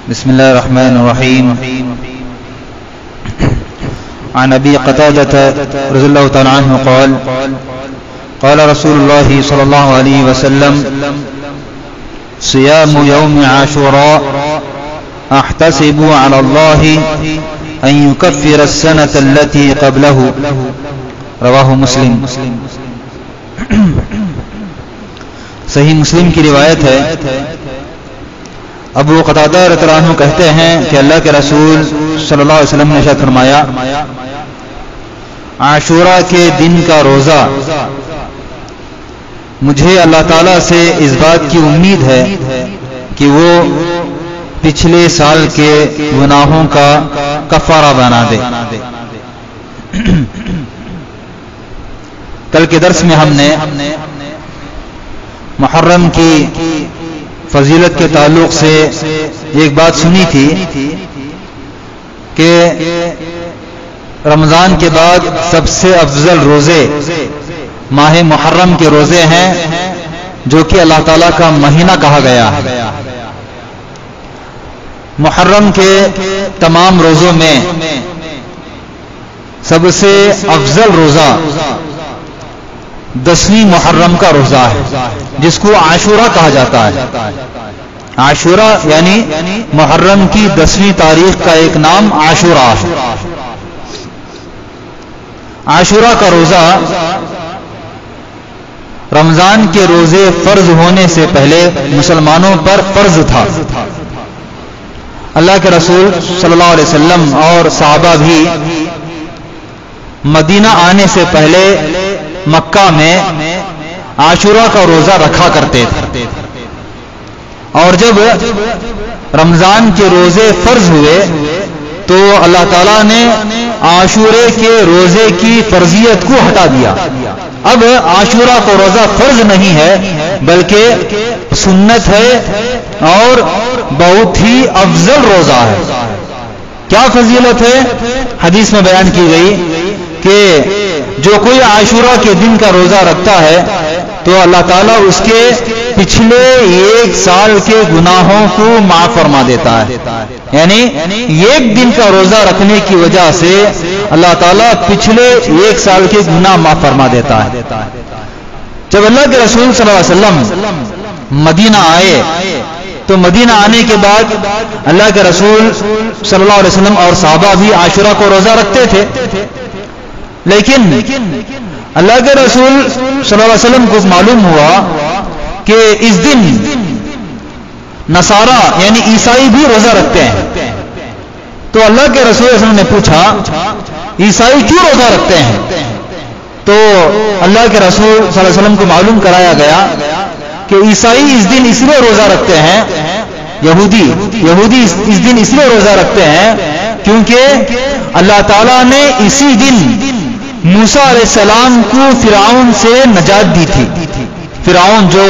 بسم الله الرحمن الرحيم. عن أبي قتادة رضي الله تعالى عنه قال قال رسول الله صلى الله عليه وسلم صيام يوم عاشوراء أحتسب على الله أن يكفر السنة التي قبله. رواه مسلم. صحیح مسلم کی روایت ہے. ابو قتادہ رضی اللہ عنہ کہتے ہیں کہ اللہ کے رسول صلی اللہ علیہ وسلم نے ارشاد فرمایا، عاشورہ کے دن کا روزہ مجھے اللہ تعالیٰ سے اس بات کی امید ہے کہ وہ پچھلے سال کے گناہوں کا کفارہ بنا دے. کل کے درس میں ہم نے محرم کی فضیلت کے تعلق سے ایک بات سنی تھی کہ رمضان کے بعد سب سے افضل روزے ماہ محرم کے روزے ہیں، جو کہ اللہ تعالیٰ کا مہینہ کہا گیا ہے. محرم کے تمام روزوں میں سب سے افضل روزہ 10ویں محرم کا روزہ ہے، جس کو عاشورہ کہا جاتا ہے. عاشورہ یعنی محرم کی 10ویں تاریخ کا ایک نام عاشورہ ہے. عاشورہ کا روزہ رمضان کے روزے فرض ہونے سے پہلے مسلمانوں پر فرض تھا. اللہ کے رسول صلی اللہ علیہ وسلم اور صحابہ بھی مدینہ آنے سے پہلے مکہ میں عاشورہ کا روزہ رکھا کرتے تھے، اور جب رمضان کے روزے فرض ہوئے تو اللہ تعالیٰ نے عاشورے کے روزے کی فرضیت کو ہٹا دیا. اب عاشورہ کو روزہ فرض نہیں ہے بلکہ سنت ہے اور بہت ہی افضل روزہ ہے. کیا فضیلت ہے؟ حدیث میں بیان کی گئی کہ جو کوئی عاشورہ کے دن کا روزہ رکھتا ہے تو اللہ تعالیٰ اس کے پچھلے 1 سال کے گناہوں کو معاف فرما دیتا ہے. یعنی ایک دن کا روزہ رکھنے کی وجہ سے اللہ تعالیٰ پچھلے 1 سال کے گناہ معاف فرما دیتا ہے. جب اللہ کے رسول صلی اللہ علیہ وسلم مدینہ آئے تو مدینہ آنے کے بعد اللہ کے رسول صلی اللہ علیہ وسلم اور صحابہ بھی عاشورہ کو روزہ رکھتے تھے، لیکن اللہ کے رسول صلی اللہ علیہ وسلم کو معلوم ہوا کہ اس دن نصارہ یعنی عیسائی بھی روزہ رکھتے ہیں. تو اللہ کے رسول صلی اللہ علیہ وسلم نے پوچھا عیسائی کیوں روزہ رکھتے ہیں؟ تو اللہ کے رسول صلی اللہ علیہ وسلم کو معلوم کرایا گیا کہ عیسائی اس دن اس لیے روزہ رکھتے ہیں، یہودی اس دن اس لیے روزہ رکھتے ہیں کیونکہ اللہ تعالیٰ نے اسی دن موسیٰ علیہ السلام کو فرعون سے نجات دی تھی. فرعون جو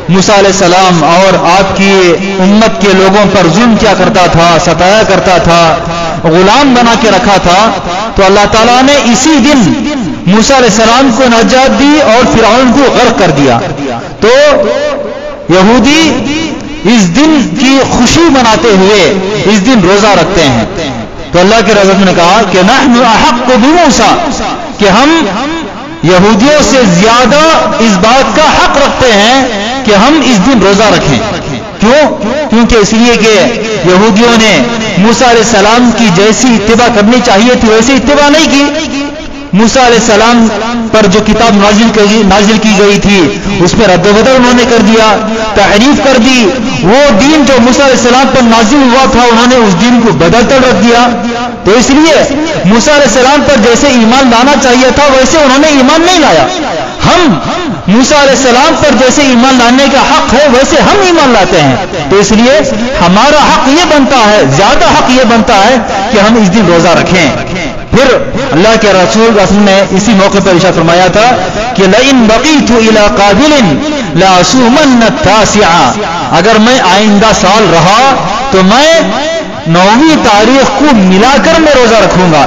موسیٰ علیہ السلام اور آپ کی امت کے لوگوں پر ظلم کیا کرتا تھا، ستایا کرتا تھا، غلام بنا کے رکھا تھا، تو اللہ تعالیٰ نے اسی دن موسیٰ علیہ السلام کو نجات دی اور فرعون کو غرق کر دیا. تو یہودی اس دن کی خوشی مناتے ہوئے اس دن روزہ رکھتے ہیں. تو اللہ کے رسول نے کہا کہ نحن احق بموسیٰ، کہ ہم یہودیوں سے زیادہ اس بات کا حق رکھتے ہیں کہ ہم اس دن روزہ رکھیں. کیوں؟ کیونکہ اس لیے کہ یہودیوں نے موسیٰ علیہ السلام کی جیسی اتباع کرنی چاہیے تھی ویسی اتباع نہیں کی. موسیٰ علیہ السلام پر جو کتاب نازل کی گئی تھی اس میں رد و بدل انہوں نے کر دیا، تحریف کر دی. وہ دین جو موسیٰ علیہ السلام پر نازل ہوا تھا انہوں نے اس دین کو بدل کر رکھ دیا. تو اس لیے موسیٰ علیہ السلام پر جیسے ایمان لانا چاہیے تھا ویسے انہوں نے ایمان نہیں لایا. ہم موسیٰ علیہ السلام پر جیسے ایمان لانے کا حق ہے ویسے ہم ایمان لاتے ہیں. تو اس لیے ہمارا حق یہ بنتا ہے، زیادہ حق یہ بنتا ہے کہ ہم اس دن روزہ رکھیں. پھر اللہ کے رسول نے اسی موقع پر ارشاد فرمایا تھا کہ لئن بقیت الی قابل لاصومن التاسع، اگر میں آئندہ سال رہا تو میں 9ویں تاریخ کو ملا کر میں روزہ رکھوں گا.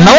9